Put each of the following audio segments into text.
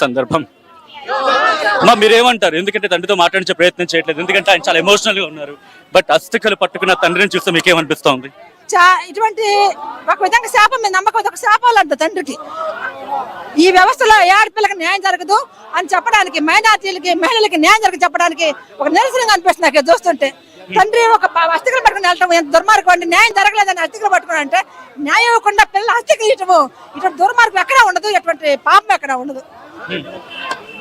సందర్భం మీరేమంటారు? ఎందుకంటే తండ్రితో మాట్లాడించే ప్రయత్నం చేయట్లేదు, ఎందుకంటే ఆయన చాలా ఎమోషనల్ గా ఉన్నారు. బట్ అస్థికలు పట్టుకున్న తండ్రిని చూస్తే మీకేమనిపిస్తోంది? ఇటువంటి ఒక విధంగా శాపం మీద నమ్మకం, ఒక శాపాలంట తండ్రికి. ఈ వ్యవస్థలో ఏ ఆడపిల్లకి న్యాయం జరగదు అని చెప్పడానికి, మైనార్టీలకి మహిళలకి న్యాయం జరగదు చెప్పడానికి ఒక నిరసనగా అనిపిస్తుంది నాకు చూస్తుంటే. తండ్రి ఒక అస్థికలు పట్టుకుని వెళ్ళటం ఎంత దుర్మార్గం అండి. న్యాయం జరగలేదని అస్థికలు పట్టుకుని అంటే న్యాయం ఇవ్వకుండా పిల్లలు అస్థికలు ఇవ్వటము, ఇటువంటి దుర్మార్గం ఎక్కడా ఉండదు, ఇటువంటి పాపం ఎక్కడా ఉండదు.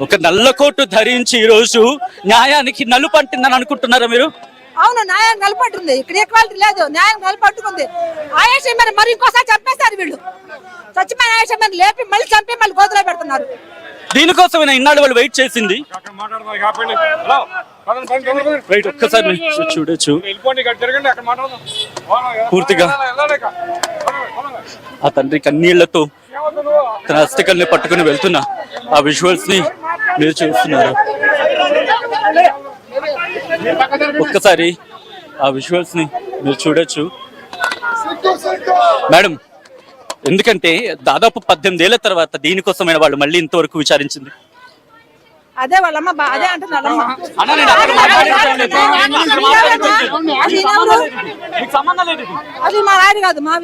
ఒక నల్ల కోటు ధరించి ఈ రోజు న్యాయానికి నలుపు అంటుందని అనుకుంటున్నారా మీరు? అవును, న్యాయం నలుపట్టుంది. ఇక్కడ ఈక్వాలిటీ లేదు, న్యాయం నలుపట్టుకుంది. ఆయేషా మీద మరి ఇంకోసారి చంపేశారు వీళ్ళు. చచ్చిపోయిన ఆయేషా మీద లేపి మళ్ళీ చంపి మళ్ళీ గోతులో పెడుతున్నారు. దీనికోసమైనా ఇన్నాళ్ళు వాళ్ళు వెయిట్ చేసింది. ఒక్కసారి చూడొచ్చు పూర్తిగా ఆ తండ్రి కన్నీళ్లతో తన అస్థికల్ని పట్టుకుని వెళ్తున్న ఆ విజువల్స్ ని మీరు చూస్తున్నారు. ఒక్కసారి ఆ విజువల్స్ ని మీరు చూడొచ్చు మేడం. ఎందుకంటే దాదాపు 18 ఏళ్ల తర్వాత దీనికోసమైన వాళ్ళు మళ్ళీ ఇంతవరకు విచారించింది. అదే వాళ్ళమ్మ అదే అంటున్నారు. అది మా ఆయన కాదు, మా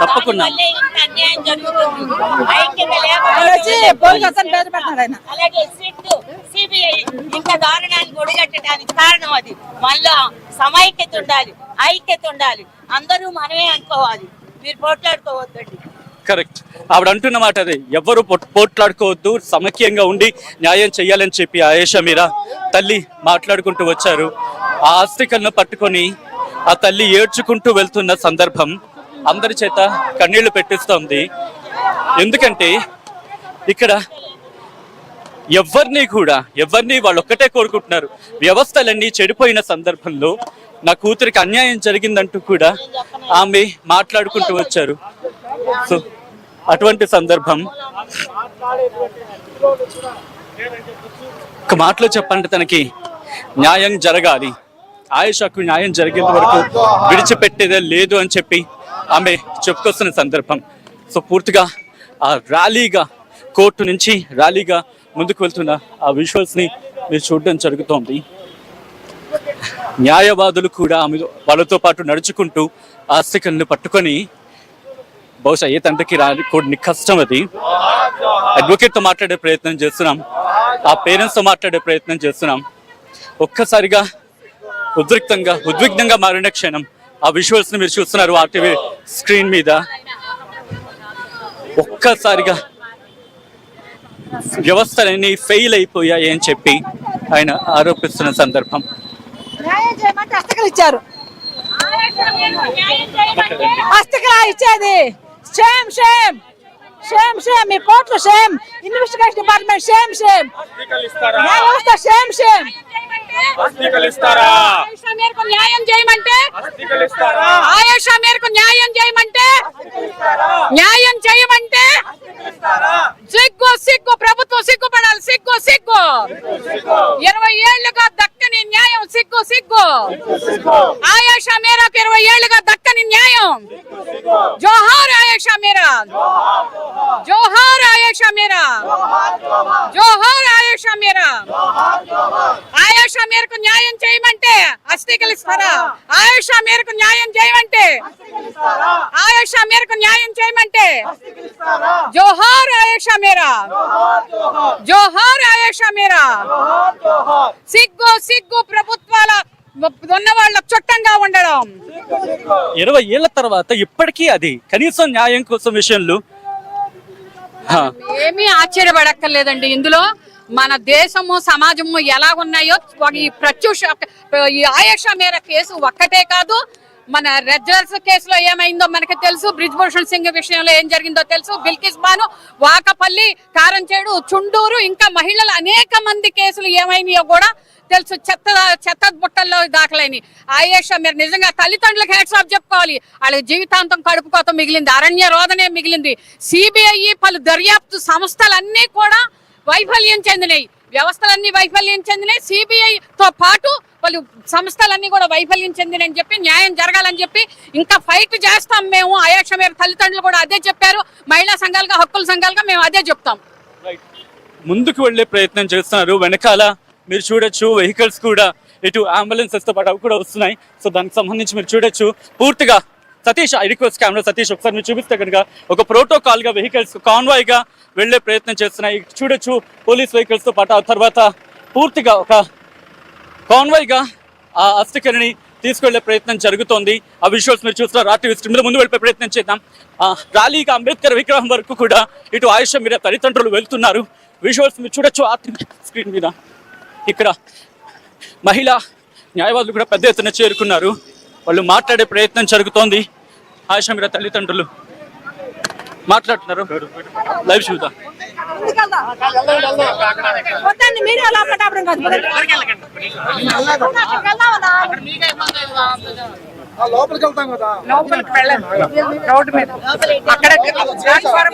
తప్పకుండా ఇంకా దారుణాన్ని ఒడిగట్టడానికి కారణం అది. మళ్ళా సమైక్యత ఉండాలి, ఐక్యత ఉండాలి, అందరూ మనమే అనుకోవాలి, మీరు పోట్లాడుకోవద్దండి. కరెక్ట్, ఆవిడ అంటున్న మాట అదే, ఎవరు పోట్లాడుకోవద్దు, సమైక్యంగా ఉండి న్యాయం చెయ్యాలని చెప్పి ఆయేషా మీరా తల్లి మాట్లాడుకుంటూ వచ్చారు. ఆ ఆస్తికలను పట్టుకొని ఆ తల్లి ఏడ్చుకుంటూ వెళ్తున్న సందర్భం అందరి చేత కన్నీళ్లు పెట్టిస్తోంది. ఎందుకంటే ఇక్కడ ఎవరిని వాళ్ళు ఒక్కటే కోరుకుంటున్నారు, వ్యవస్థలన్నీ చెడిపోయిన సందర్భంలో నా కూతురికి అన్యాయం జరిగిందంటూ కూడా ఆమె మాట్లాడుకుంటూ వచ్చారు. సో అటువంటి సందర్భం ఒక మాటలో చెప్పాలంటే తనకి న్యాయం జరగాలి, ఆయేషాకు న్యాయం జరిగేంత వరకు విడిచిపెట్టేదే లేదు అని చెప్పి ఆమె చెప్పుకొస్తున్న సందర్భం. సో పూర్తిగా ఆ ర్యాలీగా కోర్టు నుంచి ర్యాలీగా ముందుకు వెళ్తున్న ఆ విజువల్స్ ని మీరు చూడడం జరుగుతోంది. న్యాయవాదులు కూడా వాళ్ళతో పాటు నడుచుకుంటూ ఆస్తికల్ని పట్టుకొని, బహుశా ఏ తండ్రికి రాని కష్టం అది. అడ్వకేట్ తో మాట్లాడే ప్రయత్నం చేస్తున్నాం, ఆ పేరెంట్స్ తో మాట్లాడే ప్రయత్నం చేస్తున్నాం. ఒక్కసారిగా ఉద్విగ్నంగా మారిన క్షణం ఆ విజువల్స్ ని మీరు చూస్తున్నారు ఆర్టీవీ స్క్రీన్ మీద. ఒక్కసారిగా వ్యవస్థలన్నీ ఫెయిల్ అయిపోయాయి అని చెప్పి ఆయన ఆరోపిస్తున్న సందర్భం. అస్థికలు ఇచ్చారు, అస్థికలు ఇచ్చేది షేమ్ షేమ్ షేమ్ షేమ్. మీ కోర్టులో shame, investigation department shame shame, వ్యవస్థ షేమ్ షేమ్. ఆయేషా మేరకు న్యాయం చేయమంటే, ఆయేషా మేరకు న్యాయం చేయమంటే, న్యాయం చేయమంటే సిగ్గు సిగ్గు, ప్రభుత్వం సిగ్గుపడాలి, సిగ్గు సిగ్గు. 20 ఏళ్లుగా దక్కని న్యాయం, సిగ్గు సిగ్గు. ఆయేషా మేరకు 20 ఏళ్లుగా దక్కని న్యాయం. జోహార్ ఆయేషా మీరా, జోహార్ ఆయేషా మీరా, జోహార్ ఆయేషా మీరా. ఆయేషా మేరకు న్యాయం చేయమంటే అస్థికలు ఇస్తారా? ఆయేషా మేరకు న్యాయం చేయమంటే, ఆయేషా మేరకు న్యాయం చేయమంటే జోహార్ ఆయేషా మీరా, జోహార్ ఆయేషా మీరా. సిగ్గు సిగ్గు, ప్రభుత్వాల ఉన్న వాళ్ళ చుట్టంగా ఉండడం. 20 ఏళ్ల తర్వాత ఇప్పటికీ అది కనీసం న్యాయం కోసం విషయంలో ఏమీ ఆశ్చర్యపడక్కర్లేదండి. ఇందులో మన దేశము సమాజము ఎలా ఉన్నాయో ఈ ప్రత్యూష ఈ ఆయేషా మీరా కేసు ఒక్కటే కాదు, మన రెడ్జర్స్ కేసులో ఏమైందో మనకి తెలుసు, బ్రిజ్భూషణ్ సింగ్ విషయంలో ఏం జరిగిందో తెలుసు, బిల్కిస్ బాను, వాకపల్లి, కారంచేడు, చుండూరు, ఇంకా మహిళలు అనేక మంది కేసులు ఏమైనాయో కూడా తెలుసు. చెత్త బుట్టల్లో దాఖలైనవి. ఆయేషా మీరా నిజంగా తల్లిదండ్రులకు హ్యాట్స్ ఆఫ్ చెప్పుకోవాలి. వాళ్ళకి జీవితాంతం కడుపు కోత మిగిలింది, అరణ్య రోదనే మిగిలింది. సిబిఐ పలు దర్యాప్తు సంస్థలన్నీ కూడా వైఫల్యం చెందినాయి, వ్యవస్థలన్నీ వైఫల్యం చెందినాయి. సిబిఐ తో పాటు వాళ్ళు సంస్థలన్నీ కూడా వైఫల్యం చెందినని చెప్పి న్యాయం జరగాలని చెప్పి ఇంకా ఫైట్ చేస్తాం మేము. ఆయేషా మీరా తల్లిదండ్రులు కూడా అదే చెప్పారు. మహిళా సంఘాలుగా, హక్కుల సంఘాలుగా మేము అదే చెప్తాం. ముందుకు వెళ్లే ప్రయత్నం చేస్తున్నారు. వెనకాల మీరు చూడొచ్చు వెహికల్స్ కూడా, ఇటు అంబులెన్సెస్ తో పాటు అవి కూడా వస్తున్నాయి. సో దానికి సంబంధించి మీరు చూడొచ్చు పూర్తిగా. Satish, I request camera Satish ఒకసారి మీరు చూపిస్తే కనుక ఒక ప్రోటోకాల్ గా వెహికల్స్ కాన్వాయ్ గా వెళ్లే ప్రయత్నం చేస్తున్నాయి. చూడొచ్చు పోలీస్ వెహికల్స్ తో పాటు ఆ తర్వాత పూర్తిగా ఒక కాన్వాయ్ గా ఆ అస్థికల్ని తీసుకెళ్లే ప్రయత్నం జరుగుతోంది. ఆ విజువల్స్ మీరు చూస్తున్నారు. ఆర్టీవీ స్క్రీన్ మీద ముందు వెళ్ళే ప్రయత్నం చేద్దాం. ర్యాలీగా అంబేద్కర్ విగ్రహం వరకు కూడా ఇటు ఆయేషా మీరా తల్లిదండ్రులు వెళ్తున్నారు. విజువల్స్ మీరు చూడొచ్చు ఆర్టీవీ స్క్రీన్ మీద. ఇక్కడ మహిళా న్యాయవాదులు కూడా పెద్ద ఎత్తున చేరుకున్నారు. వాళ్ళు మాట్లాడే ప్రయత్నం జరుగుతోంది. ఆయేషా మీరా తల్లిదండ్రులు మాట్లాడుతున్నారు. లైవ్ చూద్దాం. వద్దండి, మీడియా లోపల కాపడం కాదు. లోపలికి వెళ్తాం కదా. లోపలికి వెళ్ళండి. రోడ్డు మీద అక్కడ ప్లాట్ఫారం